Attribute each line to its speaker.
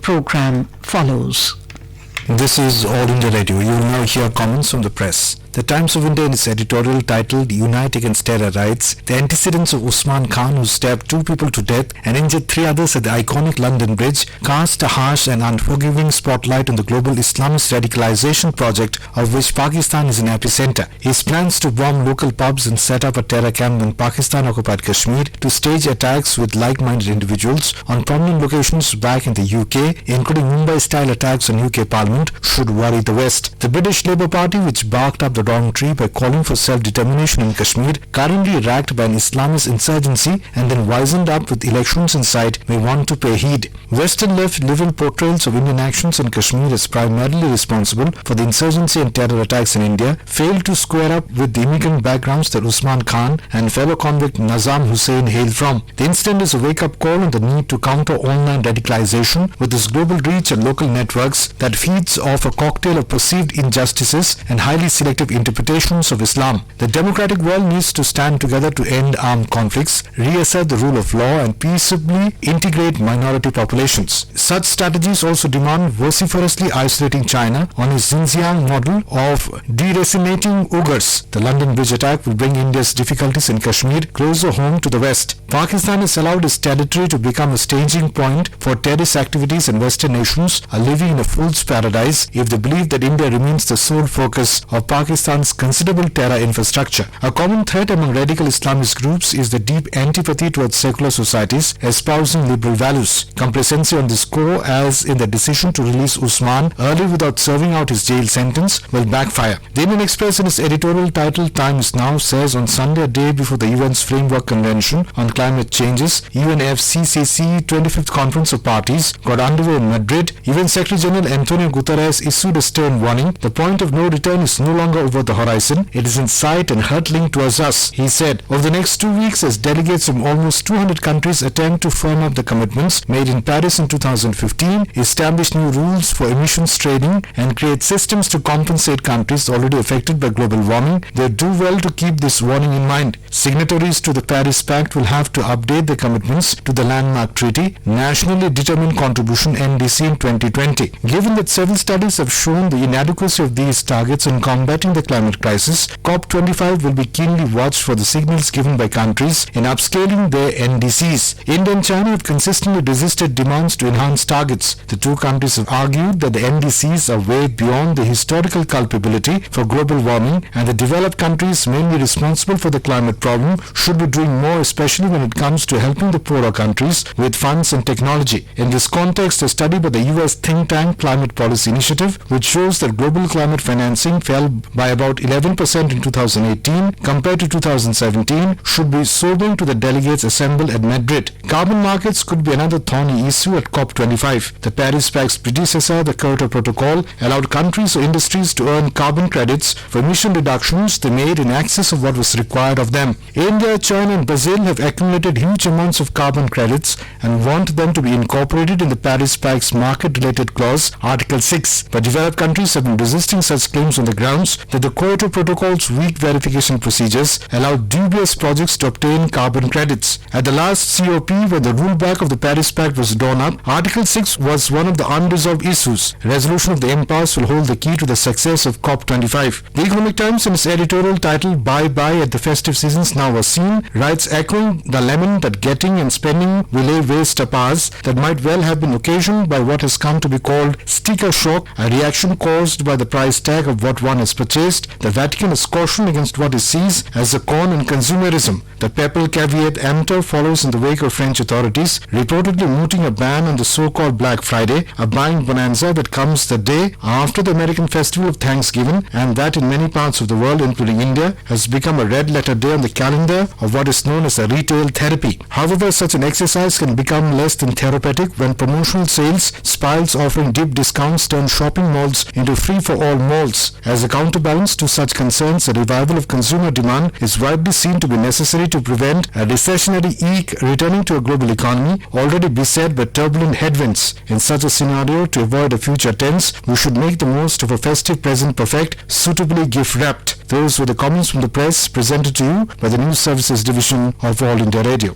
Speaker 1: program follows.
Speaker 2: This is All India Radio. You will now hear comments from the press. The Times of India in its editorial titled Unite Against Terror writes, the antecedents of Usman Khan, who stabbed 2 people to death and injured 3 others at the iconic London Bridge, cast a harsh and unforgiving spotlight on the global Islamist radicalization project of which Pakistan is an epicenter. His plans to bomb local pubs and set up a terror camp in Pakistan-occupied Kashmir, to stage attacks with like-minded individuals on prominent locations back in the UK, including Mumbai-style attacks on UK Parliament, should worry the West. The British Labour Party, which barked up the wrong tree by calling for self-determination in Kashmir, currently racked by an Islamist insurgency and then wizened up with elections in sight, may want to pay heed. Western left liberal portrayals of Indian actions in Kashmir as primarily responsible for the insurgency and terror attacks in India failed to square up with the immigrant backgrounds that Usman Khan and fellow convict Nazam Hussain hail from. The incident is a wake-up call on the need to counter online radicalization with its global reach and local networks that feeds off a cocktail of perceived injustices and highly selective interpretations of Islam. The democratic world needs to stand together to end armed conflicts, reassert the rule of law and peaceably integrate minority populations. Such strategies also demand vociferously isolating China on its Xinjiang model of deracinating Uyghurs. The London Bridge attack will bring India's difficulties in Kashmir closer home to the West. Pakistan has allowed its territory to become a staging point for terrorist activities, and Western nations are living in a fool's paradise if they believe that India remains the sole focus of Pakistan's considerable terror infrastructure. A common threat among radical Islamist groups is the deep antipathy towards secular societies espousing liberal values. Complacency on this score, as in the decision to release Usman early without serving out his jail sentence, will backfire. The Indian Express, in its editorial title Time is Now, says on Sunday, a day before the UN's Framework Convention on Climate Changes, UNFCCC 25th Conference of Parties got underway in Madrid, UN Secretary General Antonio Guterres issued a stern warning. The point of no return is no longer over the horizon. It is in sight and hurtling towards us, he said. Over the next 2 weeks, as delegates from almost 200 countries attempt to firm up the commitments made in Paris in 2015, establish new rules for emissions trading, and create systems to compensate countries already affected by global warming, they do well to keep this warning in mind. Signatories to the Paris Pact will have to update their commitments to the landmark treaty, Nationally Determined Contribution NDC, in 2020. Given that several studies have shown the inadequacy of these targets in combating the climate crisis, COP25 will be keenly watched for the signals given by countries in upscaling their NDCs. India and China have consistently resisted demands to enhance targets. The two countries have argued that the NDCs are way beyond the historical culpability for global warming, and the developed countries mainly responsible for the climate problem should be doing more, especially when it comes to helping the poorer countries with funds and technology. In this context, a study by the US think tank Climate Policy Initiative, which shows that global climate financing fell by about 11% in 2018 compared to 2017, should be sobering to the delegates assembled at Madrid. Carbon markets could be another thorny issue at COP25. The Paris Pact's predecessor, the Kyoto Protocol, allowed countries or industries to earn carbon credits for emission reductions they made in excess of what was required of them. India, China and Brazil have accumulated huge amounts of carbon credits and want them to be incorporated in the Paris Pact's market-related clause, Article 6. But developed countries have been resisting such claims on the grounds that the Kyoto Protocol's weak verification procedures allow dubious projects to obtain carbon credits. At the last COP, when the rollback of the Paris Pact was drawn up, Article 6 was one of the unresolved issues. Resolution of the impasse will hold the key to the success of COP25. The Economic Times, in its editorial titled Bye Bye at the Festive Seasons Now Are Seen, writes, echoing the lament that getting and spending will lay waste a past that might well have been occasioned by what has come to be called sticker shock, a reaction caused by the price tag of what one has purchased. The Vatican has cautioned against what it sees as a con and consumerism. The papal caveat emptor follows in the wake of French authorities reportedly mooting a ban on the so-called Black Friday, a buying bonanza that comes the day after the American festival of Thanksgiving, and that in many parts of the world, including India, has become a red-letter day on the calendar of what is known as a retail therapy. However, such an exercise can become less than therapeutic when promotional sales spirals offering deep discounts turn shopping malls into free-for-all malls. As a counterbalance to such concerns, a revival of consumer demand is widely seen to be necessary to prevent a recessionary eke returning to a global economy already beset by turbulent headwinds. In such a scenario, to avoid a future tense, we should make the most of a festive present perfect, suitably gift-wrapped. Those were the comments from the press presented to you by the News Services Division of All India Radio.